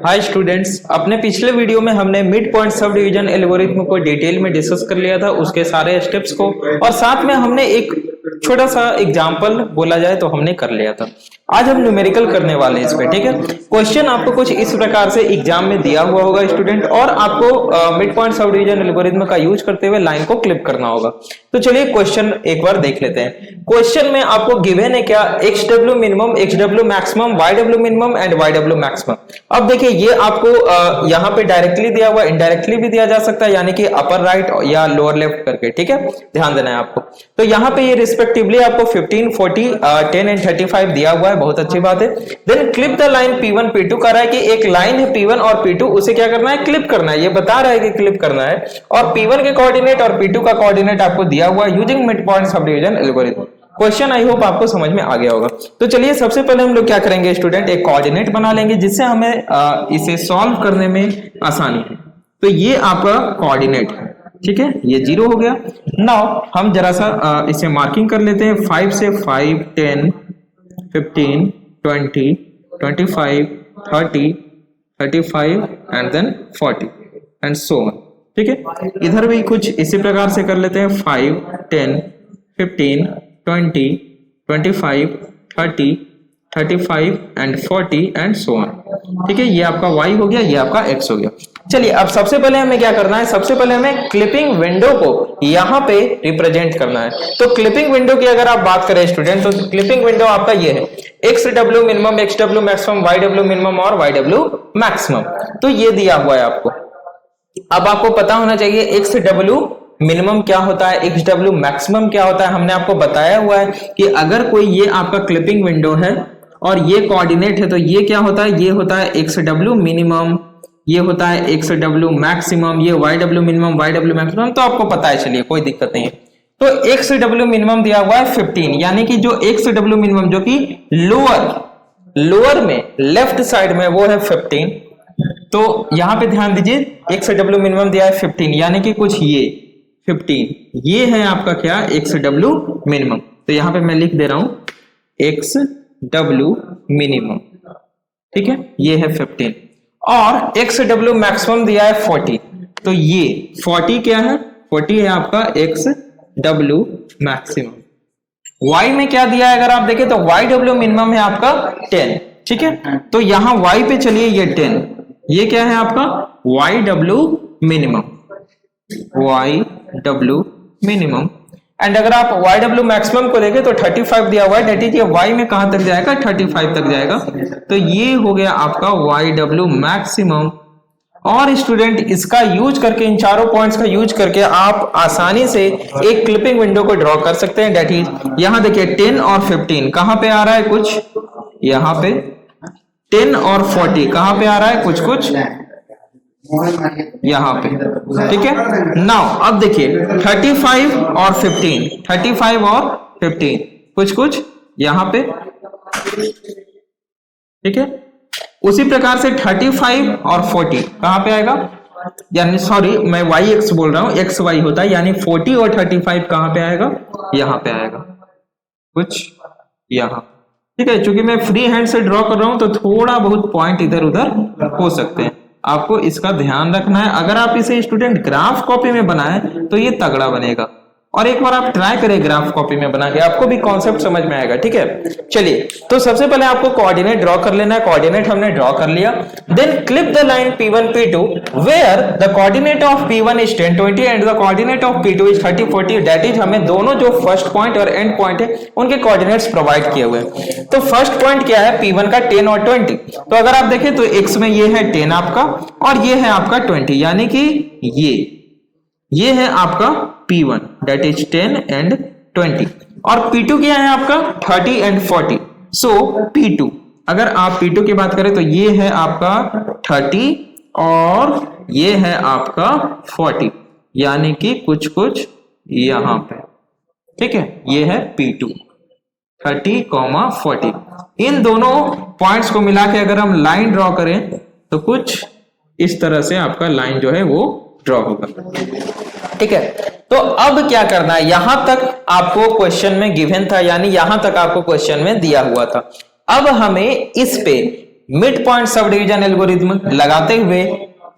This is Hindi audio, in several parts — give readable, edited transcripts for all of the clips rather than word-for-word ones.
हाय स्टूडेंट्स, अपने पिछले वीडियो में हमने mid point sub division algorithm को डिटेल में डिस्कस कर लिया था, उसके सारे स्टेप्स को, और साथ में हमने एक छोटा सा एग्जांपल बोला जाए तो हमने कर लिया था। आज हम न्यूमेरिकल करने वाले हैं इस पे, ठीक है। क्वेश्चन आपको कुछ इस प्रकार से एग्जाम में दिया हुआ होगा स्टूडेंट, और आपको mid point sub division algorithm का यूज करते हुए लाइन को क्लिप करना होगा। तो चलिए क्वेश्चन एक बार देख लेते हैं। क्वेश्चन में आपको गिवन है क्या, X W minimum, X W maximum, Y W minimum and Y W maximum. अब देखिए ये आपको यहाँ पे डायरेक्टली दिया हुआ, इनडायरेक्टली भी दिया जा सकता है, यानी कि अपर राइट या लोअर लेफ्ट करके, ठीक है, ध्यान देना है आपको। तो यहाँ पे ये रिस्पेक्टिवली आपको 15, 40, 10 एंड 35 दिया हुआ है, बहुत अच्छी बात है। Then clip the line P1 P2 कह रहा है कि एक लाइन है P1 और P2, उसे क्या करना है, क्लिप करना है। ये बता रहा है कि क्लिप करना है, और P1 के कोऑर्डिनेट और P2 का कोऑर्डिनेट आपको दिया हुआ है using mid point sub division algorithm. Question I hope आपको समझ में आ गया होगा। तो चलिए सबसे पहले हम लोग क्या करेंगे स्टूडेंट, एक कोऑर्डिनेट बना लेंगे जिससे हमें इसे सॉल्व करने में आसानी है। तो ये आपका कोऑर्डिनेट है, ठीक है, ये 0 हो गया। नाउ हम जरा सा इसे मार्किंग कर लेते हैं। 5 से 5, 10, 15, 20, 25, 30, 35 and then 40 and so on, ठीक है। इधर भी कुछ इसी प्रकार से कर लेते हैं। 5, 10, 15, 20, 25, 30, 35 एंड 40 एंड सो ऑन, ठीक है। ये आपका y हो गया, ये आपका x हो गया। चलिए अब सबसे पहले हमें क्या करना है, सबसे पहले हमें क्लिपिंग विंडो को यहाँ पे रिप्रेजेंट करना है। तो क्लिपिंग विंडो की अगर आप बात करें स्टूडेंट, तो क्लिपिंग विंडो आपका ये है, X W minimum, X W maximum, Y W minimum और वाई डब्ल्यू मैक्सिमम। तो ये दिया हुआ है आपको। अब आपको पता होना चाहिए एक्स डब्ल्यू मिनिमम क्या होता है, एक्स डब्ल्यू मैक्सिमम क्या होता है। हमने आपको बताया हुआ है कि अगर कोई ये आपका क्लिपिंग विंडो है और ये कोऑर्डिनेट है, तो ये क्या होता है, ये होता है एक्स डब्ल्यू मिनिमम, ये होता है एक्स डब्ल्यू मैक्सिमम, ये Y W minimum, Y W maximum. तो आपको पता है, चलिए कोई दिक्कत नहीं है। तो एक्स डब्ल्यू मिनिमम दिया हुआ है 15, यानी कि जो एक्स डब्ल्यू मिनिमम जो कि लोअर में लेफ्ट साइड में वो है 15। तो यहां पे ध्यान दीजिए, एक्स डब्ल्यू मिनिमम दिया है 15, यानी कि कुछ ये 15, ये है आपका क्या, एक्स डब्ल्यू मिनिमम। तो यहां पे मैं लिख दे रहा हूं एक्स डब्ल्यू मिनिमम, ठीक है, ये है 15। और एक्स डब्ल्यू मैक्सिमम दिया है 40, तो ये 40 क्या है, 40 है आपका एक्स डब्ल्यू मैक्सिमम। y में क्या दिया है अगर आप देखें तो वाई डब्ल्यू मिनिमम है आपका 10, ठीक है। तो यहां y पे चलिए, ये 10, ये क्या है आपका Y W minimum, Y W minimum. And अगर आप वाई डब्ल्यू मैक्सिमम को देखें तो 35 दिया हुआ है, डेट इज ये y में कहां तक जाएगा, 35 तक जाएगा। तो ये हो गया आपका वाई डब्ल्यू मैक्सिमम। और स्टूडेंट इसका यूज करके, इन चारों पॉइंट्स का यूज करके आप आसानी से एक क्लिपिंग विंडो को ड्रॉ कर सकते हैं। डेट इज यहां देखिए 10 और 15 कहां पे आ रहा है, कुछ यहां पे 10 और 40 कहां पे आ रहा है, कुछ यहां पे, ठीक है। नाउ अब देखिए 35 और 15, 35 और 15 कुछ यहां पे, ठीक है। उसी प्रकार से 35 और 40 कहां पे आएगा, यानी सॉरी मैं वाई एक्स बोल रहा हूं, एक्स वाई होता है, यानी 40 और 35 कहां पे आएगा, यहां पे आएगा, कुछ यहां, ठीक है। चूंकि मैं फ्री हैंड से ड्रॉ कर रहा हूं तो थोड़ा बहुत पॉइंट इधर उधर हो सकते हैं, आपको इसका ध्यान रखना है। अगर आप इसे स्टूडेंट ग्राफ कॉपी में बनाएं तो ये तगड़ा बनेगा, और एक बार आप ट्राई करें ग्राफ कॉपी में बना के, आपको भी कॉन्सेप्ट समझ में आएगा, ठीक है। चलिए तो सबसे पहले आपको कोऑर्डिनेट ड्रॉ कर लेना है। कोऑर्डिनेट हमने ड्रॉ कर लिया। Then clip the line P1 P2 where the coordinate of P1 is 10, 20 and the coordinate of P2 is 30, 40। That is हमें दोनों जो फर्स्ट पॉइंट और एंड पॉइंट है उनके कोऑर्डिनेट्स प्रोवाइड किए हुए हैं। तो फर्स्ट पॉइंट क्या है, P1 का 10 और 20। तो अगर आप देखें तो x में ये है 10 आपका, और ये है आपका 20, यानी कि ये है आपका P1 दैट इज 10 एंड 20, और P2 क्या है आपका 30 एंड 40। सो P2, अगर आप P2 की बात करें तो ये है आपका 30 और ये है आपका 40, यानी कि कुछ यहां पे, ठीक है। ये है P2 30, 40। इन दोनों पॉइंट्स को मिला के अगर हम लाइन ड्रॉ करें तो कुछ इस तरह से आपका लाइन जो है वो ड्रॉ होगा, ठीक है। तो अब क्या करना है, यहां तक आपको क्वेश्चन में गिवन था, यानी यहां तक आपको क्वेश्चन में दिया हुआ था। अब हमें इस पे mid point sub division algorithm लगाते हुए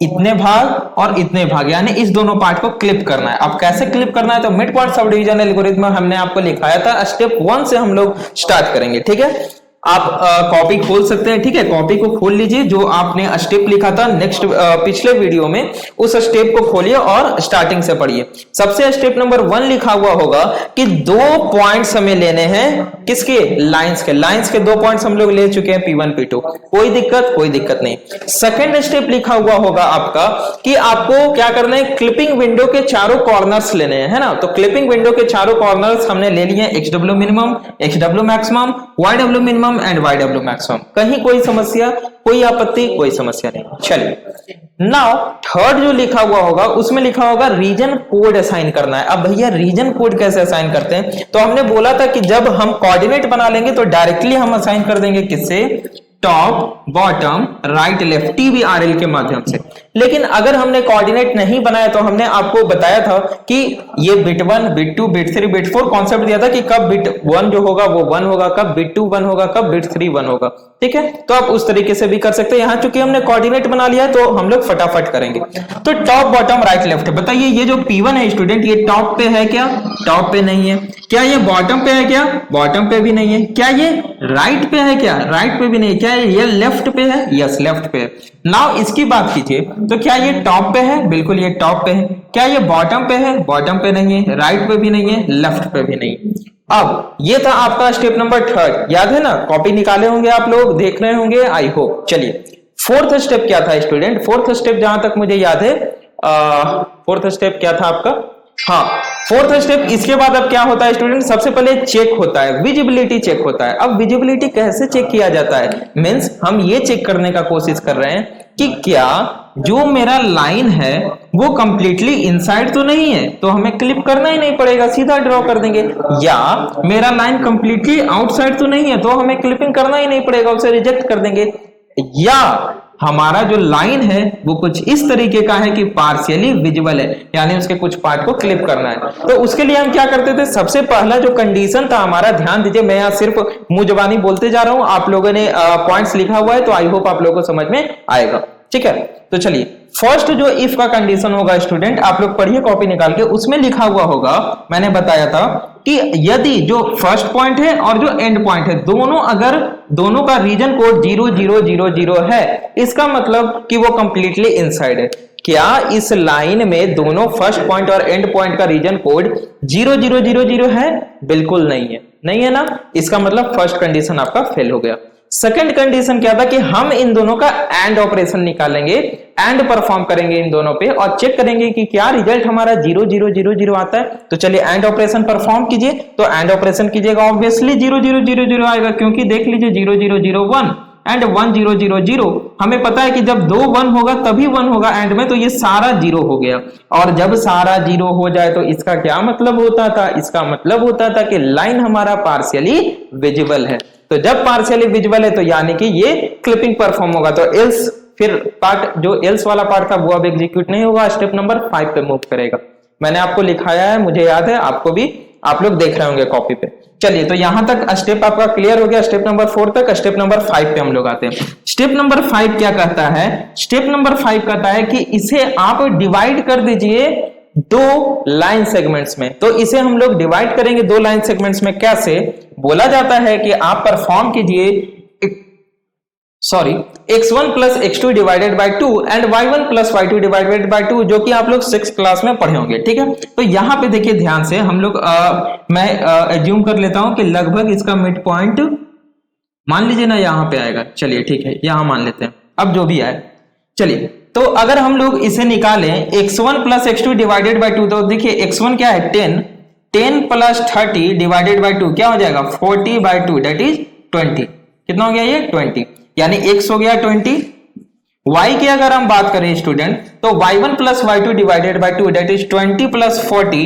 इतने भाग और इतने भाग यानी इस दोनों पार्ट को क्लिप करना है। अब कैसे क्लिप करना है, तो mid point sub division algorithm हमने आपको लिखाया था, स्टेप 1 से हम लोग स्टार्ट करेंगे। ठीक है, आप कॉपी खोल सकते हैं। ठीक है, कॉपी को खोल लीजिए, जो आपने स्टेप लिखा था नेक्स्ट पिछले वीडियो में, उस स्टेप को खोलिए और स्टार्टिंग से पढ़िए। सबसे स्टेप नंबर 1 लिखा हुआ होगा कि 2 पॉइंट्स हमें लेने हैं, किसके, लाइंस के। लाइंस के 2 पॉइंट्स हम लोग ले चुके हैं, P1 P2, कोई दिक्कत नहीं। सेकंड स्टेप लिखा हुआ होगा आपका कि आपको क्या करना है, क्लिपिंग विंडो के चारों कॉर्नर्स लेने हैं, है ना। तो क्लिपिंग विंडो के चारों कॉर्नर्स हमने ले लिए, XW minimum, XW maximum, YW minimum and YW maximum. कहीं कोई समस्या, कोई आपत्ति, कोई समस्या नहीं। चलिए, नाउ थर्ड जो लिखा हुआ होगा उसमें लिखा होगा रीजन कोड असाइन करना है। अब भैया रीजन कोड कैसे असाइन करते हैं, तो हमने बोला था कि जब हम कोऑर्डिनेट बना लेंगे तो डायरेक्टली हम असाइन कर देंगे, किससे, top, bottom, right, left, TBRL के माध्यम से। लेकिन अगर हमने कोऑर्डिनेट नहीं बनाया तो हमने आपको बताया था कि ये bit 1, bit 2, bit 3, bit 4 concept दिया था कि कब बिट 1 जो होगा वो 1 होगा, कब बिट 2 1 होगा, कब बिट 3 1 होगा। ठीक है, तो आप उस तरीके से भी कर सकते हैं। यहां चूंकि हमने कोऑर्डिनेट बना लिया है तो हम लोग फटाफट करेंगे। तो टॉप, बॉटम, राइट, लेफ्ट, बताइए ये जो P1 है स्टूडेंट, ये टॉप पे है क्या, टॉप पे नहीं है। क्या ये बॉटम पे है क्या, बॉटम पे भी नहीं है। क्या ये राइट पे है क्या, राइट पे भी नहीं। क्या ये लेफ्ट पे है, यस लेफ्ट पे है। नाउ इसकी बात कीजिए तो क्या ये टॉप पे है, बिल्कुल ये टॉप पे है। क्या ये बॉटम पे है, बॉटम पे नहीं है, राइट पे भी नहीं है, लेफ्ट पे भी नहीं। अब ये था आपका स्टेप नंबर 3, याद है ना, कॉपी निकाले होंगे आप लोग, देख रहे होंगे आई होप। चलिए, फोर्थ स्टेप क्या था स्टूडेंट, फोर्थ स्टेप जहां तक मुझे याद है, फोर्थ स्टेप क्या था आपका, हाँ फोर्थ स्टेप। इसके बाद अब क्या होता है स्टूडेंट, सबसे पहले चेक होता है, विजिबिलिटी चेक होता है। अब विजिबिलिटी कैसे चेक किया जाता है, मींस हम ये चेक करने का कोशिश कर रहे हैं कि क्या जो मेरा लाइन है वो कंप्लीटली इनसाइड तो नहीं है, तो हमें क्लिप करना ही नहीं पड़ेगा, सीधा ड्रॉ कर देंगे। या मेरा लाइन कंप्लीटली आउटसाइड तो नहीं है तो हमें क्लिपिंग करना ही नहीं पड़ेगा, उसे रिजेक्ट कर देंगे। या हमारा जो लाइन है वो कुछ इस तरीके का है कि पार्शियली विजिबल है, यानी उसके कुछ पार्ट को क्लिप करना है। तो उसके लिए हम क्या करते थे, सबसे पहला जो कंडीशन था हमारा, ध्यान दीजिए, मैं यहाँ सिर्फ मुंह जबानी बोलते जा रहा हूं, आप लोगों ने पॉइंट्स लिखा हुआ है तो आई होप आप लोगों को समझ में आएगा। ठीक है, तो चलिए, फर्स्ट जो इफ का कंडीशन होगा स्टूडेंट, आप लोग पढ़िए कॉपी निकाल के, उसमें लिखा हुआ होगा, मैंने बताया था कि यदि जो फर्स्ट पॉइंट है और जो एंड पॉइंट है दोनों, अगर दोनों का रीजन कोड 0 0 0 0 है, इसका मतलब कि वो कंप्लीटली इनसाइड है। क्या इस लाइन में दोनों फर्स्ट पॉइंट और एंड पॉइंट का रीजन कोड 0 0 0 0 है, बिल्कुल नहीं है, नहीं है ना, इसका मतलब फर्स्ट कंडीशन आपका फेल हो गया। सेकंड कंडीशन क्या था कि हम इन दोनों का एंड ऑपरेशन निकालेंगे, एंड परफॉर्म करेंगे इन दोनों पे और चेक करेंगे कि क्या रिजल्ट हमारा 0 0 0 0 आता है। तो चलिए एंड ऑपरेशन परफॉर्म कीजिए, तो एंड ऑपरेशन कीजिएगा, ऑब्वियसली 0 0 0 0 आएगा, क्योंकि देख लीजिए 0 0 0 1 एंड 1 0 0 0, हमें पता है कि जब 2 1 होगा तभी 1 होगा एंड में, तो ये सारा 0 हो गया। और जब सारा 0 हो जाए तो इसका क्या मतलब होता था, इसका मतलब होता था कि लाइन हमारा पार्शियली विजिबल है। तो जब पार्शियली विजिबल है तो यानी कि ये क्लिपिंग परफॉर्म होगा। तो एल्स, फिर पार्ट जो एल्स वाला पार्ट था वो अब एग्जीक्यूट नहीं होगा, स्टेप नंबर 5 पे मूव करेगा। मैंने आपको लिखाया है, मुझे याद है, आपको भी, आप लोग देख रहे होंगे कॉपी पे। चलिए, तो यहां तक स्टेप आपका क्लियर हो गया, स्टेप नंबर 4 तक। स्टेप नंबर 5 पे हम लोग आते हैं। स्टेप नंबर 5 क्या कहता है, स्टेप नंबर 5 कहता है कि इसे आप डिवाइड कर दीजिए 2 लाइन सेगमेंट्स में। तो इसे हम लोग डिवाइड करेंगे 2 लाइन सेगमेंट्स में। कैसे, बोला जाता है कि आप परफॉर्म कीजिए x1 plus x2 divided by 2 and y1 plus y2 divided by 2, जो कि आप लोग 6th क्लास में पढ़े होंगे। ठीक है, तो यहां पे देखिए ध्यान से, हम लोग मैं एज्यूम कर लेता हूं कि लगभग इसका मिड पॉइंट मान लीजिए ना यहां पे आएगा। चलिए ठीक है, यहां मान लेते हैं, अब जो भी आए। चलिए, तो अगर हम लोग इसे निकालें x1 plus x2 divided by 2, तो देखिए x1 क्या है 10 प्लस 30 डिवाइडेड बाय 2 क्या हो जाएगा 40 बाय 2 दैट इज 20। कितना हो गया ये 20, यानी x हो गया 20। y की अगर हम बात करें स्टूडेंट, तो y1 plus y2 divided by 2 that is 20 plus 40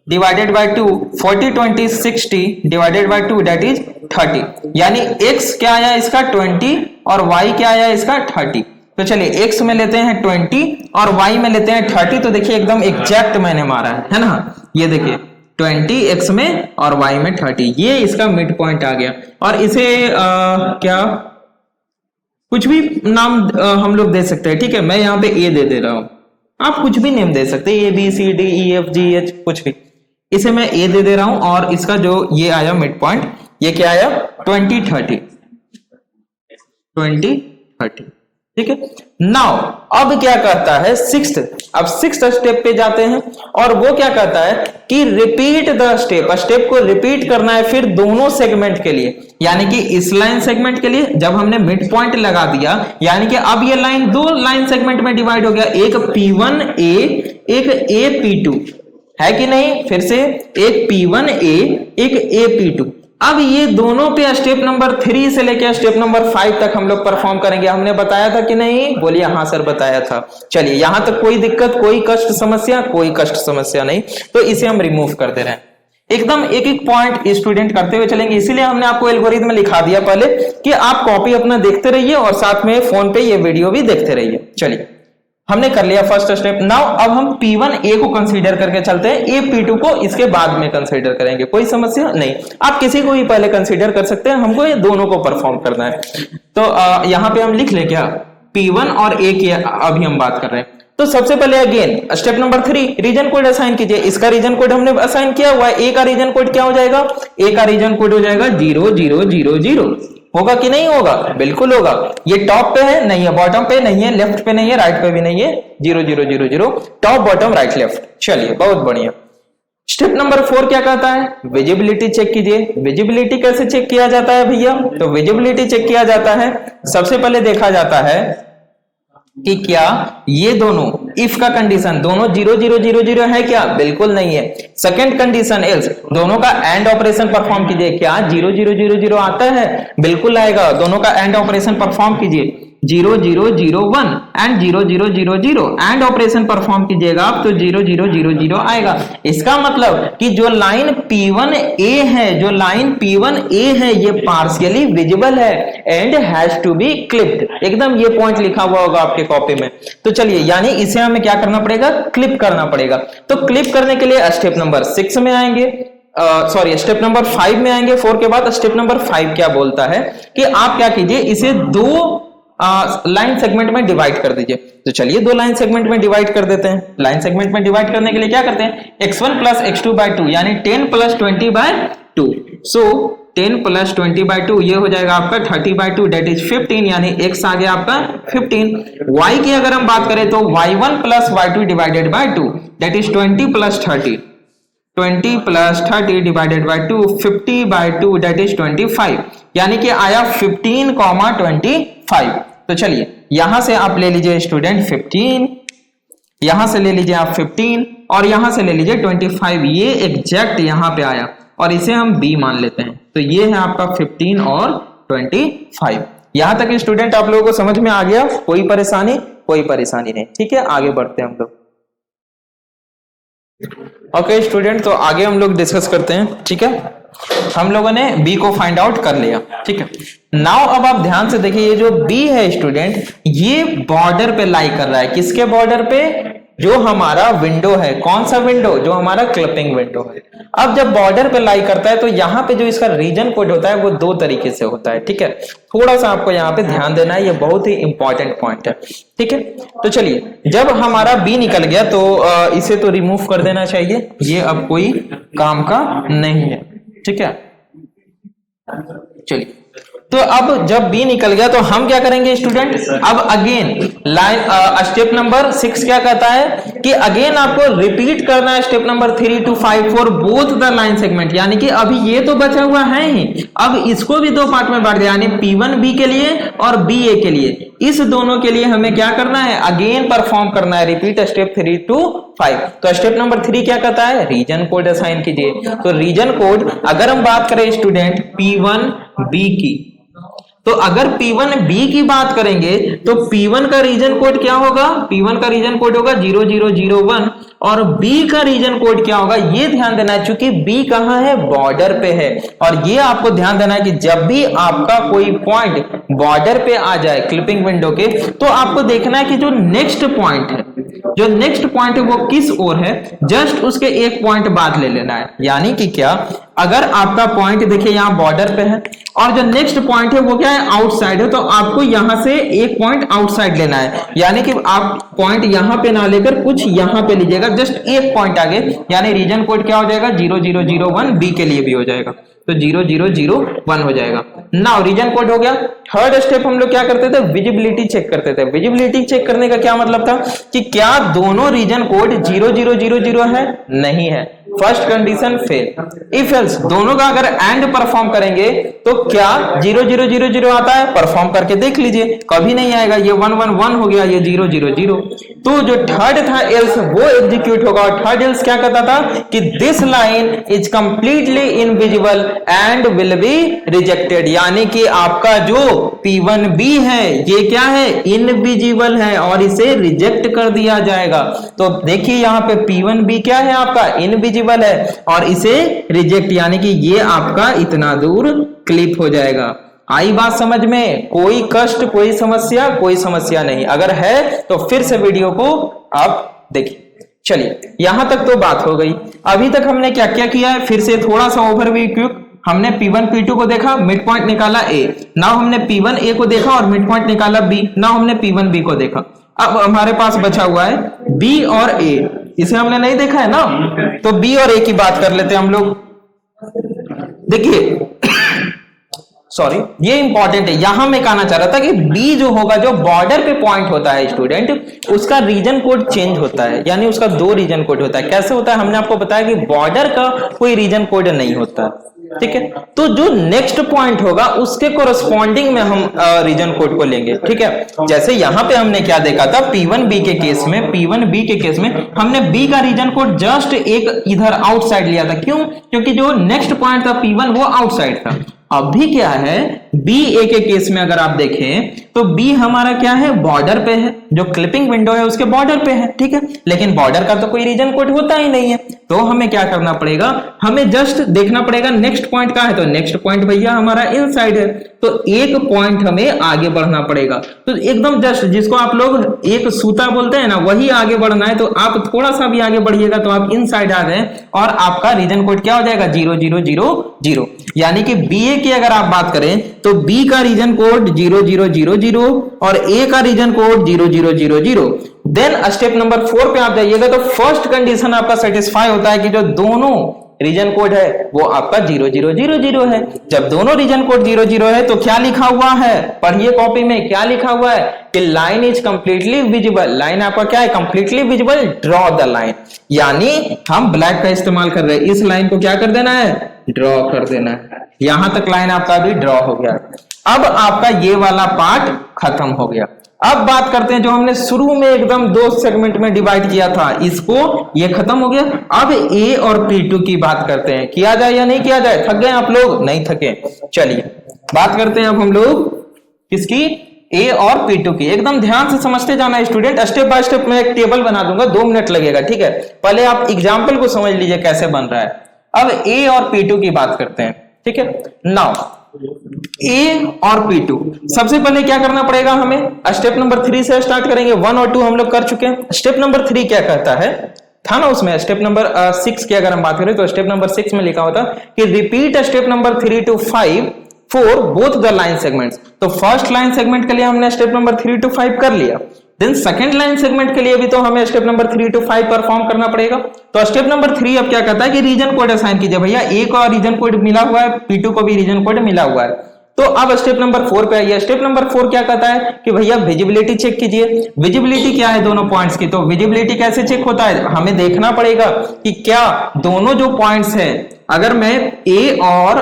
divided by 2, 40 20 60 divided by 2 that is 30, यानी x क्या आया इसका 20 और y क्या आया इसका 30। तो चलिए x में लेते हैं 20 और y में लेते हैं 30। तो देखिए एकदम एग्जैक्ट मैंने मारा है ना, ये देखिए 20 x में और y में 30, ये इसका मिड पॉइंट आ गया। और इसे क्या कुछ भी नाम हम लोग दे सकते हैं, ठीक है। मैं यहाँ पे ए दे रहा हूं, आप कुछ भी नेम दे सकते हैं, ABCDEFGH कुछ भी। इसे मैं ए दे रहा हूं और इसका जो ये आया मिड पॉइंट, ये क्या आया 2030, ठीक है। नाउ अब क्या कहता है सिक्स्थ, अब सिक्स्थ स्टेप पे जाते हैं और वो क्या कहता है कि रिपीट द स्टेप को रिपीट करना है फिर दोनों सेगमेंट के लिए, यानी कि इस लाइन सेगमेंट के लिए जब हमने मिड पॉइंट लगा दिया, यानी कि अब ये लाइन दो लाइन सेगमेंट में डिवाइड हो गया, एक P1A एक AP2 है कि नहीं, फिर से एक P1A एक AP2। अब ये दोनों पे स्टेप नंबर 3 से लेकर स्टेप नंबर 5 तक हम लोग परफॉर्म करेंगे। हमने बताया था कि नहीं, बोलिए हाँ सर बताया था। चलिए यहां तक कोई दिक्कत, कोई कष्ट समस्या, कोई कष्ट समस्या नहीं, तो इसे हम रिमूव कर दे रहे हैं। एकदम एक एक पॉइंट स्टूडेंट करते हुए चलेंगे, इसीलिए हमने आपको एल्गोरिथम में लिखा दिया पहले कि आप कॉपी अपना देखते रहिए और साथ में फोन पे ये वीडियो भी देखते रहिए। चलिए हमने कर लिया फर्स्ट स्टेप। नाउ अब हम P1A को कंसीडर करके चलते हैं, AP2 को इसके बाद में कंसीडर करेंगे, कोई समस्या नहीं। आप किसी को भी पहले कंसीडर कर सकते हैं, हमको ये दोनों को परफॉर्म करना है। तो यहां पे हम लिख ले क्या, P1 और A की अभी हम बात कर रहे हैं। तो सबसे पहले again step number 3 region code assign कीजिए। इसका रीजन कोड हमने असाइन किया हुआ है, A का रीजन कोड क्या हो जाएगा, A का रीजन कोड हो जाएगा 0000। होगा कि नहीं होगा, बिल्कुल होगा। ये टॉप पे है नहीं है, बॉटम पे नहीं है, लेफ्ट पे नहीं है, राइट पे भी नहीं है, 0000 टॉप बॉटम राइट लेफ्ट। चलिए बहुत बढ़िया। स्टेप नंबर 4 क्या कहता है, विजिबिलिटी चेक कीजिए। विजिबिलिटी कैसे चेक किया जाता है भैया, तो विजिबिलिटी चेक किया जाता है, सबसे पहले देखा जाता है कि क्या ये दोनों इफ का कंडीशन दोनों 0000 है क्या, बिल्कुल नहीं है। सेकंड कंडीशन एल्स, दोनों का एंड ऑपरेशन परफॉर्म कीजिए, क्या 0000 आता है, बिल्कुल आएगा। दोनों का एंड ऑपरेशन परफॉर्म कीजिए 0001 एंड 0000 एंड ऑपरेशन परफॉर्म कीजिएगा आप तो 0000 आएगा। इसका मतलब कि जो लाइन P1A है, जो लाइन P1A है ये पार्शियली विजिबल है and has to be clipped. एकदम ये पॉइंट लिखा हुआ होगा आपके कॉपी में। तो चलिए यानी इसे हमें क्या करना पड़ेगा, क्लिप करना पड़ेगा। तो क्लिप करने के लिए स्टेप नंबर 6 में आएंगे, स्टेप नंबर 5 में आएंगे। 4 के बाद स्टेप नंबर 5 क्या बोलता है कि आप क्या कीजिए, इसे दो लाइन सेगमेंट में डिवाइड कर दीजिए। तो चलिए दो लाइन सेगमेंट में डिवाइड कर देते हैं। लाइन सेगमेंट में डिवाइड करने के लिए क्या करते हैं, x1 प्लस x2 बाई 2 यानी 10 plus 20 by 2। So 10 plus 20 by 2 ये हो जाएगा आपका 30 बाई 2 दैट इज 15, यानी x आ गया आपका 15। y की अगर हम बात करें तो y1 plus y2 divided by 2 that is 20 plus 30, 20 plus 30 divided by 2 50 by 2 that is 25, यानी कि आया 15,25। तो चलिए यहां से आप ले लीजिए स्टूडेंट 15, यहां से ले लीजिए आप 15 और यहां से ले लीजिए 25। ये एग्जैक्ट यहां पे आया और इसे हम b मान लेते हैं। तो ये है आपका 15 और 25। यहां तक स्टूडेंट आप लोगों को समझ में आ गया, कोई परेशानी, कोई परेशानी नहीं। ठीक है आगे बढ़ते हैं हम लोग। ओके स्टूडेंट, तो आगे हम लोग डिस्कस करते हैं। ठीक है, हम लोगों ने बी को फाइंड आउट कर लिया। ठीक है, नाउ अब आप ध्यान से देखिए, ये जो बी है स्टूडेंट, ये बॉर्डर पे लाई कर रहा है। किसके बॉर्डर पे, जो हमारा विंडो है। कौन सा विंडो, जो हमारा क्लिपिंग विंडो है। अब जब बॉर्डर पे लाई करता है तो यहाँ पे जो इसका रीजन कोड होता है वो दो तरीके से होता है। ठीक है, थोड़ा सा आपको यहाँ पे ध्यान देना है, ये बहुत ही इंपॉर्टेंट पॉइंट है। ठीक है, तो चलिए जब हमारा बी निकल गया तो इसे तो रिमूव कर देना चाहिए, ये अब कोई काम का नहीं है। ठीक है, चलिए तो अब जब बी निकल गया तो हम क्या करेंगे स्टूडेंट, अब अगेन लाइन स्टेप नंबर 6 क्या कहता है कि अगेन आपको रिपीट करना है step number 3 to 5 for both the line segment. यानी कि अभी ये तो बचा हुआ है ही, अब इसको भी दो पार्ट में बांट दिया, यानी P1B के लिए और BA के लिए। इस दोनों के लिए हमें क्या करना है, अगेन परफॉर्म करना है, रिपीट स्टेप 3 to 5। तो स्टेप नंबर 3 क्या कहता है, रीजन कोड असाइन कीजिए। तो रीजन कोड अगर हम बात करें स्टूडेंट P1B की, तो अगर P1B की बात करेंगे तो P1 का रीजन कोड क्या होगा, P1 का रीजन कोड होगा 0001 और B का रीजन कोड क्या होगा, ये ध्यान देना है क्योंकि B कहां है, बॉर्डर पे है। और ये आपको ध्यान देना है कि जब भी आपका कोई पॉइंट बॉर्डर पे आ जाए क्लिपिंग विंडो के, तो आपको देखना है कि जो नेक्स्ट पॉइंट है जो नेक्स्ट पॉइंट है वो किस ओर है, जस्ट उसके एक पॉइंट बाद ले लेना है। यानी कि क्या, अगर आपका पॉइंट देखिए यहाँ बॉर्डर पे है और जो नेक्स्ट पॉइंट है वो क्या है, आउटसाइड है, तो आपको यहां से एक पॉइंट आउटसाइड लेना है। यानी कि आप पॉइंट यहां पे ना लेकर कुछ यहां पे लीजिएगा, जस्ट एक पॉइंट आगे, यानी रीजन कोड क्या हो जाएगा, 0001, बी के लिए भी हो जाएगा तो 0001 हो जाएगा। नाउ रीजन कोड हो गया। थर्ड स्टेप हम लोग क्या करते थे, विजिबिलिटी चेक करते थे। विजिबिलिटी चेक करने का क्या मतलब था कि क्या दोनों रीजन कोड 0000 है, नहीं है, first condition fail. If else दोनों का अगर एंड परफॉर्म करेंगे तो क्या 0000 आता है, परफॉर्म करके देख लीजिए, कभी नहीं आएगा। ये 111 हो गया, ये 000। तो जो थर्ड था एल्स वो एग्जीक्यूट होगा, और थर्ड एल्स क्या कहता था कि this line is completely invisible and will be rejected. यानी कि आपका जो P1B है ये क्या है, इनविजिबल है और इसे रिजेक्ट कर दिया जाएगा। तो देखिए यहाँ पे P1B क्या है, आपका इनविजिबल है और इसे रिजेक्ट, यानी कि ये आपका इतना दूर क्लिप हो जाएगा। आई बात समझ में, कोई कष्ट, कोई समस्या नहीं। अगर है तो फिर से वीडियो को आप देखिए। चलिए यहां तक तो बात हो गई। अभी तक हमने क्या क्या किया है, फिर से थोड़ा सा ओवरव्यू क्विक। हमने P1 P2 को देखा, मिड पॉइंट निकाला A। नाउ हमने P1A को देखा और मिड पॉइंट निकाला B। नाउ हमने P1B को देखा। अब हमारे पास बचा हुआ है B और A। इसे हमने नहीं देखा है ना, तो B और A की बात कर लेते हैं हम लोग। देखिए सॉरी, ये इंपॉर्टेंट है। यहां मैं कहना चाह रहा था कि बी जो होगा, जो बॉर्डर पे पॉइंट होता है स्टूडेंट, उसका रीजन कोड चेंज होता है, यानी उसका 2 रीजन कोड होता है। कैसे होता है, हमने आपको बताया कि बॉर्डर का कोई रीजन कोड नहीं होता, ठीक है। तो जो नेक्स्ट पॉइंट होगा उसके कोरस्पॉन्डिंग में हम रीजन कोड को लेंगे, ठीक है। जैसे यहां पे हमने क्या देखा था, P1B के केस में, P1B के केस में हमने B का रीजन कोड जस्ट एक इधर आउटसाइड लिया था। क्यों? क्योंकि जो नेक्स्ट पॉइंट था P1 वो आउटसाइड था। अभी क्या है, BA के केस में अगर आप देखें तो B हमारा क्या है, बॉर्डर पे है, जो क्लिपिंग विंडो है उसके बॉर्डर पे है, ठीक है। लेकिन बॉर्डर का तो कोई रीजन कोड होता ही नहीं है, तो हमें क्या करना पड़ेगा, हमें जस्ट देखना पड़ेगा नेक्स्ट पॉइंट कहां है। तो नेक्स्ट पॉइंट भैया हमारा इनसाइड है, तो एक पॉइंट हमें आगे बढ़ना पड़ेगा। तो एकदम जस्ट, जिसको आप लोग एक सूता बोलते हैं ना, वही आगे बढ़ना है। तो आप थोड़ा सा भी आगे बढ़िएगा तो आप इनसाइड आ गए और आपका रीजन कोड क्या हो जाएगा, 0000। यानी कि BA की अगर आप बात करें तो B का रीजन कोड 0000 और A का region code 0000। Then step number 4 पे आप जाइएगा तो फर्स्ट कंडीशन आपका सेटिस्फाई होता है कि जो दोनों रीजन कोड है वो आपका 0000 है। जब दोनों रीजन कोड 00 है तो क्या लिखा हुआ है, पढ़िए कॉपी में क्या लिखा हुआ है कि line is completely visible. Line आपका क्या है, completely visible, draw the line. यानी हम ब्लैक का इस्तेमाल कर रहे हैं, इस लाइन को क्या कर देना है, ड्रॉ कर देना है। यहां तक लाइन आपका अभी ड्रॉ हो गया। अब आपका ये वाला पार्ट खत्म हो गया। अब बात करते हैं जो हमने शुरू में एकदम 2 सेगमेंट में डिवाइड किया था, इसको, ये खत्म हो गया। अब A और P2 की बात करते हैं, किया जाए या नहीं किया जाए। थक गए आप लोग, नहीं थके। चलिए बात करते हैं अब हम लोग किसकी, A और P2 की। एकदम ध्यान से समझते जाना स्टूडेंट, स्टेप बाय स्टेप मैं एक टेबल बना दूंगा, 2 मिनट लगेगा, ठीक है। पहले आप एग्जाम्पल को समझ लीजिए कैसे बन रहा है। अब A और P2 की बात करते हैं, ठीक है। नाउ A और P2, सबसे पहले क्या करना पड़ेगा हमें, स्टेप नंबर 3 से स्टार्ट करेंगे। 1 और 2 हम लोग कर चुके हैं। स्टेप नंबर 3 क्या कहता है, था ना उसमें स्टेप नंबर 6 की अगर हम बात करें तो स्टेप नंबर 6 में लिखा होता कि repeat step number 3 to 5 for both the line segments. तो फर्स्ट लाइन सेगमेंट के लिए हमने स्टेप नंबर 3 to 5 कर लिया। देन सेकंड लाइन सेगमेंट के लिए भी तो हमें स्टेप नंबर 3 to 5 परफॉर्म करना पड़ेगा। तो स्टेप नंबर 3 अब क्या कहता है कि रीजन कोड असाइन कीजिए। भैया A को रीजन कोड मिला हुआ है, P2 को भी रीजन कोड मिला हुआ है। तो अब स्टेप नंबर 4 पे आइए। स्टेप नंबर 4 क्या कहता है कि भैया विजिबिलिटी चेक कीजिए। विजिबिलिटी क्या है दोनों पॉइंट्स की, तो विजिबिलिटी कैसे चेक होता है, हमें देखना पड़ेगा कि क्या दोनों जो पॉइंट्स हैं, अगर मैं A और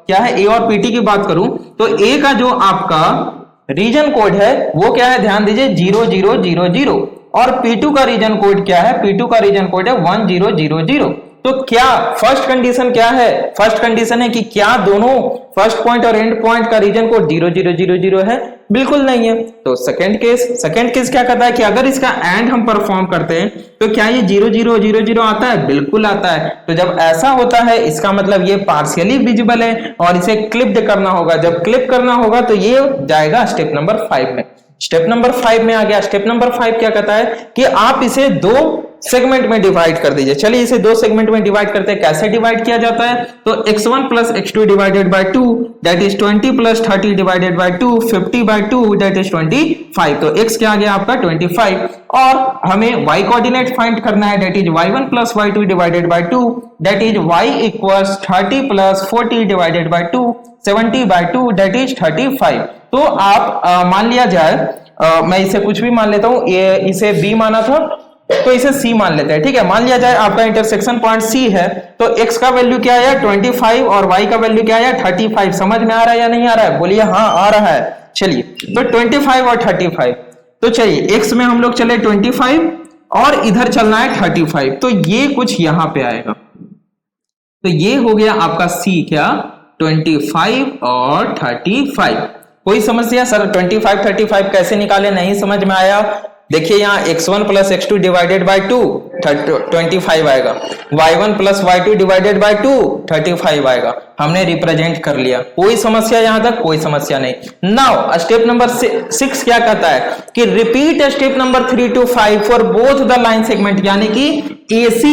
क्या है A और PT की बात करूं तो A का जो आपका रीजन कोड है वो क्या है, ध्यान दीजिए 0000, और P2 का रीजन कोड क्या है, P2 का रीजन कोड है 1000। तो क्या फर्स्ट कंडीशन क्या है, फर्स्ट कंडीशन है कि क्या दोनों फर्स्ट पॉइंट और एंड पॉइंट का रीजन कोड 0000 है, बिल्कुल नहीं है। तो सेकंड केस क्या कहता है कि अगर इसका एंड हम परफॉर्म करते हैं तो क्या ये 0000 आता है, बिल्कुल आता है। तो जब ऐसा होता है इसका मतलब ये पार्शियली विजिबल है और इसे क्लिप्ड करना होगा। जब क्लिप करना होगा तो ये जाएगा स्टेप नंबर 5 में। स्टेप नंबर 5 में आ गया। स्टेप नंबर 5 क्या कहता है कि आप इसे दो सेगमेंट में डिवाइड कर दीजिए। चलिए इसे दो सेगमेंट में डिवाइड करते हैं। कैसे डिवाइड किया जाता है? तो x1 plus x2 divided by 2 that is 20 plus 30 divided by 2 50 by 2 that is 25। तो x क्या आ गया आपका 25 और हमें y कोऑर्डिनेट फाइंड करना है that is y1 plus y2 divided by 2 that is y equals 30 plus 40 divided by 2 70 by 2 that is 35। तो आप मान लिया जाए मैं इसे कुछ भी मान लेता हूं, ये इसे b माना था तो इसे C मान लेते हैं, ठीक है। मान लिया जाए आपका इंटरसेक्शन पॉइंट C है, तो x का वैल्यू क्या आया 25 और y का वैल्यू क्या आया 35। समझ में आ रहा है या नहीं आ रहा है? बोलिए हाँ आ रहा है। चलिए तो 25 और 35, तो चलिए x में हम लोग चले 25 और इधर चलना है 35, तो ये कुछ यहां पे आएगा। तो ये हो गया आपका C क्या 25 और 35। कोई समस्या सर 25 35 कैसे निकाले? नहीं समझ में आया? देखिए यहाँ x1 plus x2 divided by 2 25 आएगा, y1 plus y2 divided by 2 35 आएगा। हमने रिप्रेजेंट कर लिया। कोई समस्या यहां तक? कोई समस्या नहीं। नाउ स्टेप नंबर 6 क्या कहता है कि repeat step number 3 to 5 for both the line segment, यानी कि AC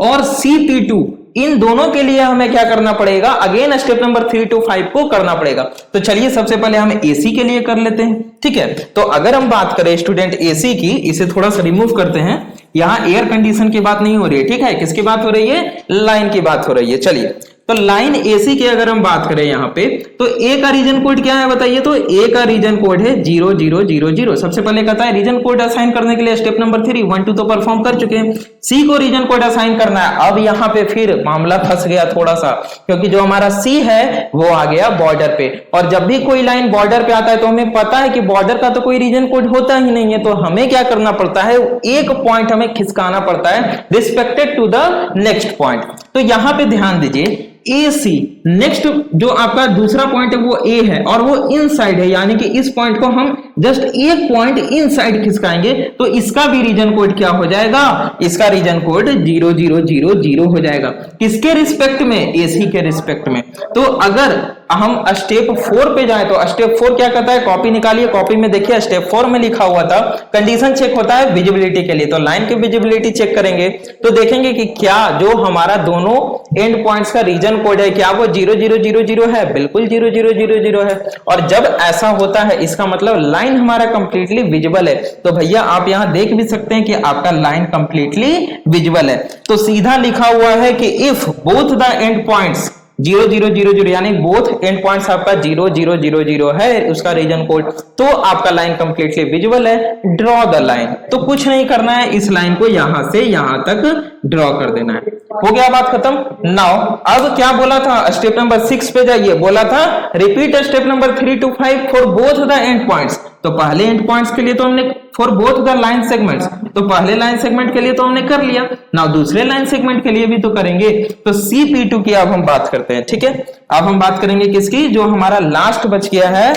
और CP2 इन दोनों के लिए हमें क्या करना पड़ेगा? अगेन स्टेप नंबर 3 to 5 को करना पड़ेगा। तो चलिए सबसे पहले हम AC के लिए कर लेते हैं, ठीक है। तो अगर हम बात करें स्टूडेंट AC की, इसे थोड़ा सा रिमूव करते हैं। यहां एयर कंडीशन की बात नहीं हो रही है, ठीक है। किसकी बात हो रही है? लाइन की बात हो रही है। चलिए तो लाइन AC की अगर हम बात करें यहाँ पे, तो A का रीजन कोड क्या है बताइए? तो A का रीजन कोड है 0000। सबसे पहले कहता है रीजन कोड असाइन करने के लिए स्टेप नंबर 3 1 2 तो परफॉर्म कर चुके हैं। C को रीजन कोड असाइन करना है। अब यहाँ पे फिर मामला फंस गया थोड़ा सा, क्योंकि जो हमारा C है वो आ गया बॉर्डर पे, और जब भी कोई लाइन बॉर्डर पे आता है तो हमें पता है कि बॉर्डर का तो कोई रीजन कोड होता ही नहीं है। तो हमें क्या करना पड़ता है? एक पॉइंट हमें खिसकाना पड़ता है respected to the next point. तो यहां पे ध्यान दीजिए AC नेक्स्ट जो आपका दूसरा पॉइंट है वो A है और वो इनसाइड है, यानी कि इस पॉइंट को हम जस्ट एक पॉइंट इनसाइड खिसकाएंगे तो इसका भी रीजन कोड क्या हो जाएगा? इसका रीजन कोड 0000 हो जाएगा। किसके रिस्पेक्ट में? AC के रिस्पेक्ट में। तो अगर हम स्टेप 4 पे जाए तो स्टेप 4 क्या कहता है? कॉपी निकालिए, कॉपी में देखिए स्टेप 4 में लिखा हुआ था कंडीशन चेक होता है विजिबिलिटी के लिए। तो लाइन की विजिबिलिटी चेक करेंगे तो देखेंगे कि क्या जो हमारा दोनों एंड पॉइंट्स का रीजन कोड है क्या वो 0000 है? बिल्कुल 0000 है। और जब ऐसा होता है इसका मतलब लाइन हमारा कंप्लीटली विजिबल है। तो भैया आप यहां देख भी सकते हैं कि आपका लाइन कंप्लीटली विजिबल है। तो सीधा लिखा हुआ है कि if both the end points 0000 यानी बोथ एंड पॉइंट्स आपका 0000 है उसका रीजन कोड, तो आपका लाइन कंप्लीटली विजिबल है। ड्रॉ द लाइन, तो कुछ नहीं करना है, इस लाइन को यहां से यहां तक ड्रॉ कर देना है। हो गया बात खत्म। नाउ अब क्या बोला था? स्टेप नंबर 6 पे जाइए। बोला था repeat step number 3 to 5 for both the end points. तो पहले एंड पॉइंट्स के लिए तो हमने for both the line segments, तो पहले लाइन सेगमेंट के लिए तो हमने कर लिया। नाउ दूसरे लाइन सेगमेंट के लिए भी तो करेंगे। तो CP2 की अब हम बात करते हैं, ठीक है। अब हम बात करेंगे किसकी? जो हमारा लास्ट बच गया है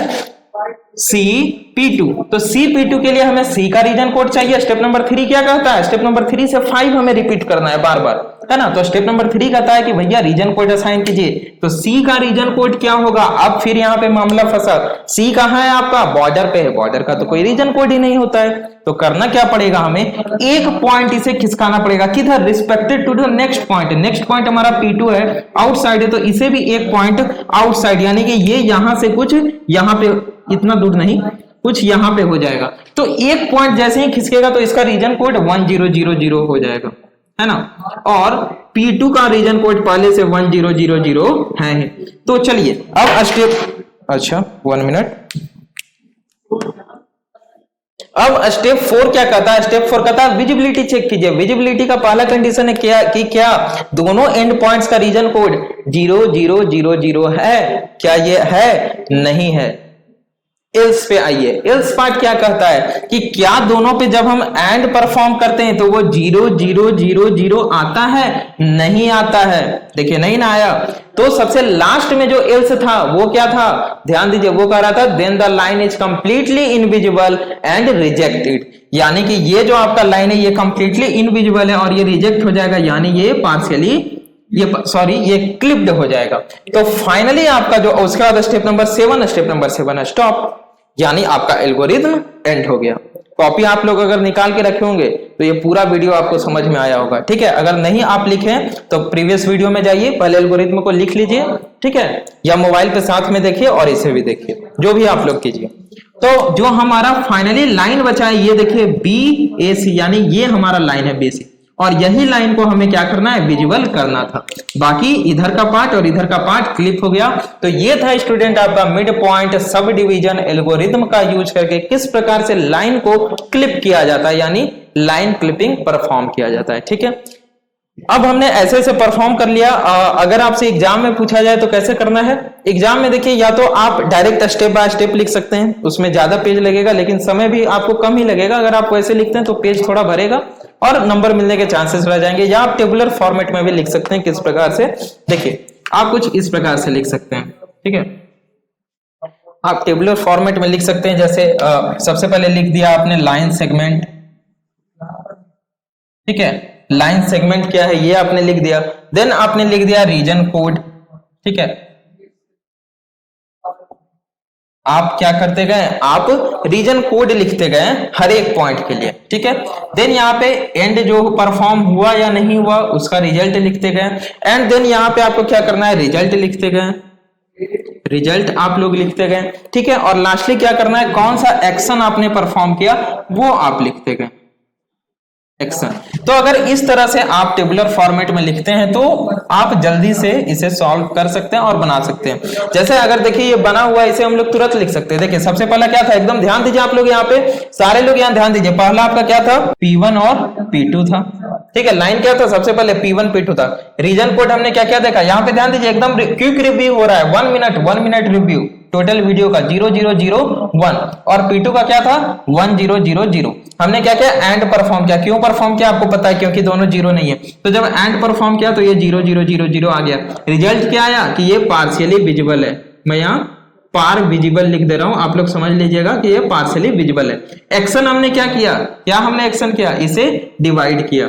CP2। तो CP2 के लिए हमें C का रीजन कोड चाहिए। स्टेप नंबर 3 क्या कहता है? स्टेप नंबर 3 से 5 हमें रिपीट करना है बार बार, है ना। तो स्टेप नंबर 3 कहता है कि भैया रीजन कोड असाइन कीजिए। तो C का रीजन कोड क्या होगा? अब फिर यहाँ पे मामला फंसा। C कहाँ है आपका? बॉर्डर पे है। बॉर्डर का तो कोई रीजन कोड ही नहीं होता है। तो करना क्या पड़ेगा? हमें एक पॉइंट इसे खिसकाना पड़ेगा। किधर? Respected to the next point. Next point हमारा P2 है, आउटसाइड है, तो इसे भी एक पॉइंट आउटसाइड, यानी कि ये यहां से कुछ यहां पे, इतना दूर नहीं, कुछ यहां पे हो जाएगा। तो एक पॉइंट जैसे ही खिसकेगा तो इसका रीजन कोड 1000 हो जाएगा, है ना। और P2 का रीजन कोड पहले से 1000 है। तो चलिए अब स्टेप, अच्छा 1 मिनट। अब स्टेप 4 क्या कहता है? स्टेप 4 कहता है विजिबिलिटी चेक कीजिए। विजिबिलिटी का पहला कंडीशन है क्या दोनों एंड पॉइंट्स का रीजन कोड 0000 है। क्या ये है? नहीं है। एल्स पे आइए। एल्स पार्ट क्या कहता है कि क्या दोनों पे जब हम एंड परफॉर्म करते हैं तो वो 0000 आता है? नहीं आता है। देखिए नहीं ना आया। तो सबसे लास्ट में जो एल्स था वो क्या था? ध्यान दीजिए, वो कह रहा था then the line is completely invisible and rejected, यानी कि ये जो आपका लाइन है ये कंप्लीटली इनविजिबल है और ये रिजेक्ट हो जाएगा, यानी ये पार्शियली ये क्लिप्ड हो जाएगा। तो फाइनली आपका जो उसके बाद स्टेप नंबर 7 स्टॉप। यानी आपका एल्गोरिथम एंड हो गया। कॉपी आप लोग अगर निकाल के रखे होंगे तो ये पूरा वीडियो आपको समझ में आया होगा, ठीक है। अगर नहीं आप लिखे तो प्रीवियस वीडियो में जाइए, पहले एल्गोरिथम को लिख लीजिए, ठीक है, या मोबाइल पे साथ में देखिए और इसे भी देखिए, जो भी आप लोग कीजिए। तो जो हमारा फाइनली लाइन बचा है, ये देखिए BAC, यानी ये हमारा लाइन है BC, और यही लाइन को हमें क्या करना है, विजुअल करना था। बाकी इधर का पार्ट और इधर का पार्ट क्लिप हो गया। तो ये था स्टूडेंट आपका mid point sub division algorithm का यूज करके किस प्रकार से लाइन को क्लिप किया जाता है, यानी लाइन क्लिपिंग परफॉर्म किया जाता है, ठीक है। अब हमने ऐसे से परफॉर्म कर लिया। अगर आपसे एग्जाम में पूछा जाए तो कैसे करना है, एग्जाम में देखिए या तो आप डायरेक्ट स्टेप बाय स्टेप लिख सकते हैं, उसमें ज्यादा पेज लगेगा लेकिन समय भी आपको कम ही लगेगा। अगर आप वैसे लिखते हैं तो पेज थोड़ा भरेगा और नंबर मिलने के चांसेस रह जाएंगे। या आप टेबुलर फॉर्मेट में भी लिख सकते हैं। किस प्रकार से, देखिए आप कुछ इस प्रकार से लिख सकते हैं, ठीक है। आप टेबुलर फॉर्मेट में लिख सकते हैं, जैसे सबसे पहले लिख दिया आपने लाइन सेगमेंट, ठीक है। लाइन सेगमेंट क्या है ये आपने लिख दिया। देन आपने लिख दिया रीजन कोड, ठीक है। आप क्या करते गए, आप रीजन कोड लिखते गए हर एक पॉइंट के लिए, ठीक है। देन यहाँ पे एंड जो परफॉर्म हुआ या नहीं हुआ उसका रिजल्ट लिखते गए, एंड देन यहाँ पे आपको क्या करना है, रिजल्ट लिखते गए, रिजल्ट आप लोग लिखते गए, ठीक है। और लास्टली क्या करना है, कौन सा एक्शन आपने परफॉर्म किया वो आप लिखते गए, एक्शन। तो अगर इस तरह से आप टेबुलर फॉर्मेट में लिखते हैं तो आप जल्दी से इसे सॉल्व कर सकते हैं और बना सकते हैं। जैसे अगर देखिए ये बना हुआ है, इसे हम लोग तुरंत लिख सकते हैं। देखिए सबसे पहला क्या था, एकदम ध्यान दीजिए आप लोग, यहाँ पे सारे लोग यहाँ ध्यान दीजिए। पहला आपका क्या था, P1 और P2 था, ठीक है। लाइन क्या था, सबसे पहले P1 P2 था। रीजन कोड हमने क्या क्या देखा, यहाँ पे ध्यान दीजिए, एकदम क्विक रिव्यू हो रहा है, 1 मिनट रिव्यू टोटल वीडियो का 0001, और P2 का क्या था 1000। हमने क्या किया, एंड परफॉर्म किया। क्यों परफॉर्म किया आपको पता है, क्योंकि दोनों जीरो नहीं है। तो जब एंड परफॉर्म किया तो ये 0000 आ गया। रिजल्ट क्या आया कि ये पार्शियली विजिबल है। मैं यहाँ पार विजिबल लिख दे रहा हूं, आप लोग समझ लीजिएगा कि ये पार्शियली विजिबल है। एक्शन हमने क्या किया, क्या हमने एक्शन किया, इसे डिवाइड किया,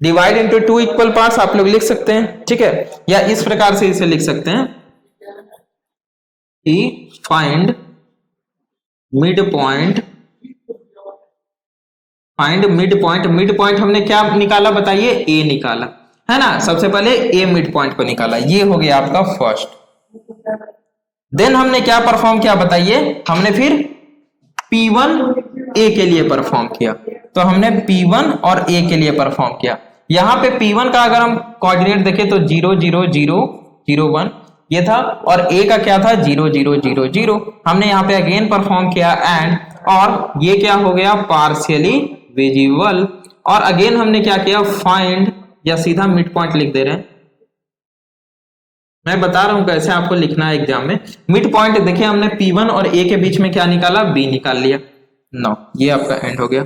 डिवाइड इनटू 2 इक्वल पार्ट्स आप लोग लिख सकते हैं, ठीक है। या इस प्रकार से इसे लिख सकते हैं कि find mid point, mid point हमने क्या निकाला बताइए, ए निकाला है ना। सबसे पहले ए मिड पॉइंट को निकाला, ये हो गया आपका फर्स्ट। देन हमने क्या परफॉर्म किया बताइए, हमने फिर P1 ए के लिए परफॉर्म किया। तो हमने P1 और ए के लिए परफॉर्म किया। यहां पे P1 का अगर हम कोऑर्डिनेट देखें तो 00001 ये था, और ए का क्या था 0000। हमने यहाँ पे अगेन परफॉर्म किया एंड, और ये क्या हो गया पार्शियली विजिबल। और अगेन हमने क्या किया, फाइंड, या सीधा मिड पॉइंट लिख दे रहे हैं। मैं बता रहा हूं कैसे आपको लिखना है एग्जाम में। मिड पॉइंट देखिए हमने P1 और ए के बीच में क्या निकाला, बी निकाल लिया। नो, ये आपका एंड हो गया।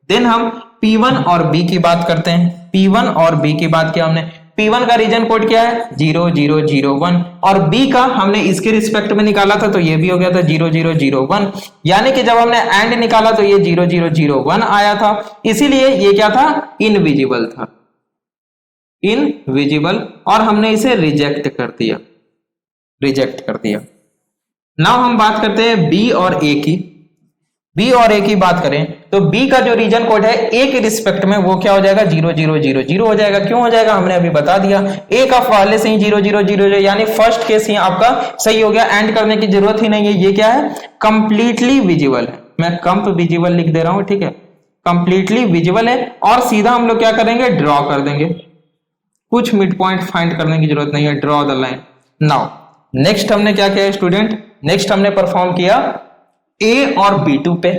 देन हम P1 और B की बात करते हैं। P1 और B की बात किया हमने। P1 का रीजन कोड क्या है 0001, और B का हमने इसके रिस्पेक्ट में निकाला था तो ये भी हो गया था 0001। यानी कि जब हमने एंड निकाला तो ये 0001 आया था, इसीलिए ये क्या था, इनविजिबल था, इनविजिबल। और हमने इसे रिजेक्ट कर दिया। नाउ हम बात करते हैं B और A की। B और A की बात करें तो B का जो रीजन कोड है A के रिस्पेक्ट में वो क्या हो जाएगा 0000 हो जाएगा। क्यों हो जाएगा हमने अभी बता दिया, A का पहले से ही 0000, यानी फर्स्ट केस ही आपका सही हो गया, एंड करने की जरूरत ही नहीं है। ये क्या है, कंप्लीटली विजिबल है। मैं कंप विजिबल लिख दे रहा हूं, ठीक है, कंप्लीटली विजिबल है। और सीधा हम लोग क्या करेंगे, ड्रॉ कर देंगे, कुछ मिड पॉइंट फाइंड करने की जरूरत नहीं है, draw the line. Now next हमने क्या किया स्टूडेंट, नेक्स्ट हमने परफॉर्म किया A और B2 पे,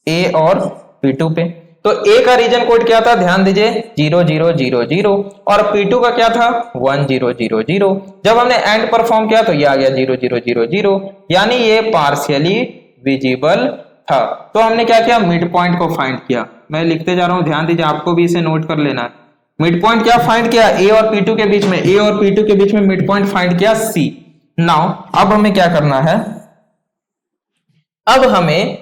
A और B2 पे। तो A का रीजन कोड क्या था, ध्यान दीजिए 0000, और P2 का क्या था 1000। जब हमने एंड परफॉर्म किया तो ये आ गया 0000, यानी ये पार्शियली विजिबल था। तो हमने क्या किया, मिड पॉइंट को फाइंड किया। मैं लिखते जा रहा हूं, ध्यान दीजिए, आपको भी इसे नोट कर लेना है। मिड पॉइंट क्या फाइंड किया, A और P2 के बीच में, A और P2 के बीच में मिड पॉइंट फाइंड किया C। नाउ अब हमें क्या करना है, अब हमें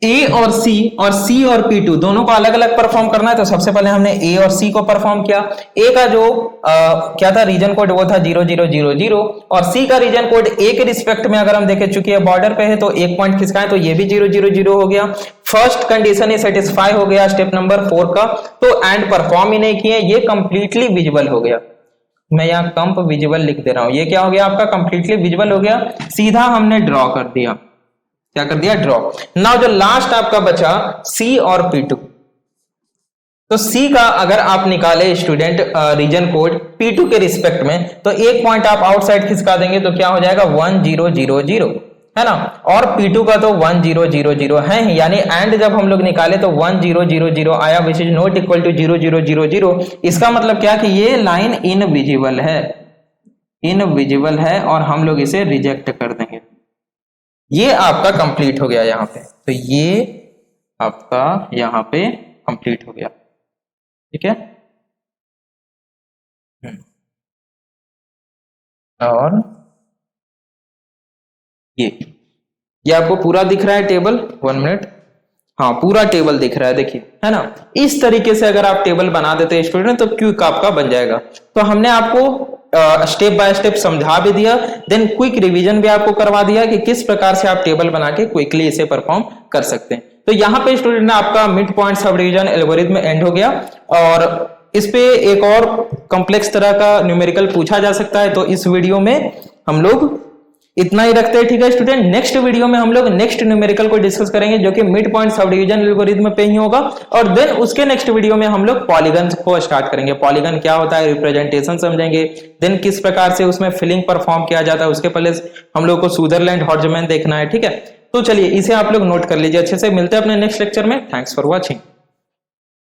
ए और सी और P2 दोनों को अलग अलग परफॉर्म करना है। तो सबसे पहले हमने ए और सी को परफॉर्म किया। ए का जो क्या था रीजन कोड, वो था 0000 और सी का रीजन कोड ए के रिस्पेक्ट में अगर हम देखें, चूंकि ये बॉर्डर पे है तो एक पॉइंट खिसका है, तो ये भी 000 हो गया। फर्स्ट कंडीशन ही सेटिस्फाई हो गया स्टेप नंबर 4 का। तो एंड परफॉर्म ही नहीं किए, ये कंप्लीटली विजिबल हो गया। मैं यहाँ कंप विजिबल लिख दे रहा हूं, ये क्या हो गया आपका, कंप्लीटली विजिबल हो गया। सीधा हमने ड्रॉ कर दिया, क्या कर दिया, ड्रॉ। नाउ जो लास्ट आपका बचा सी और P2, तो सी का अगर आप निकाले स्टूडेंट रीजन कोड P2 के रिस्पेक्ट में, तो एक पॉइंट आप आउटसाइड खिसका देंगे तो क्या हो जाएगा 1000, है ना। और P2 का तो 1000 है, यानी एंड जब हम लोग निकाले तो 1000 आया, which is not equal to 0000। इसका मतलब क्या कि ये लाइन इनविजिबल है और हम लोग इसे रिजेक्ट कर देंगे। ये आपका कंप्लीट हो गया यहाँ पे, तो ये आपका यहाँ पे कंप्लीट हो गया, ठीक है। और ये आपको पूरा दिख रहा है टेबल, 1 मिनट, हाँ पूरा टेबल दिख रहा है, देखिए, है ना। इस तरीके से अगर आप टेबल बना देते हैं स्टूडेंट तो क्विक आपका बन जाएगा। तो हमने आपको स्टेप बाय स्टेप समझा भी दिया, देन क्विक रिवीजन भी आपको करवा दिया कि किस प्रकार से आप टेबल बना के क्विकली इसे परफॉर्म कर सकते हैं। तो यहाँ पे स्टूडेंट आपका mid point sub division algorithm and हो गया। और इस पे एक और कॉम्प्लेक्स तरह का न्यूमेरिकल पूछा जा सकता है, तो इस वीडियो में हम लोग इतना ही रखते हैं, ठीक है स्टूडेंट। नेक्स्ट वीडियो में हम लोग नेक्स्ट न्यूमेरिकल को डिस्कस करेंगे, जो कि mid point sub division algorithm पे ही होगा। और देन उसके नेक्स्ट वीडियो में हम लोग पॉलीगन को स्टार्ट करेंगे। पॉलीगन क्या होता है, रिप्रेजेंटेशन समझेंगे, देन किस प्रकार से उसमें फिलिंग परफॉर्म किया जाता है, उसके पहले हम लोग को सुदरलैंड हॉर्जमैन देखना है, ठीक है। तो चलिए इसे आप लोग नोट कर लीजिए अच्छे से। मिलते हैं अपने नेक्स्ट लेक्चर में। Thanks for watching.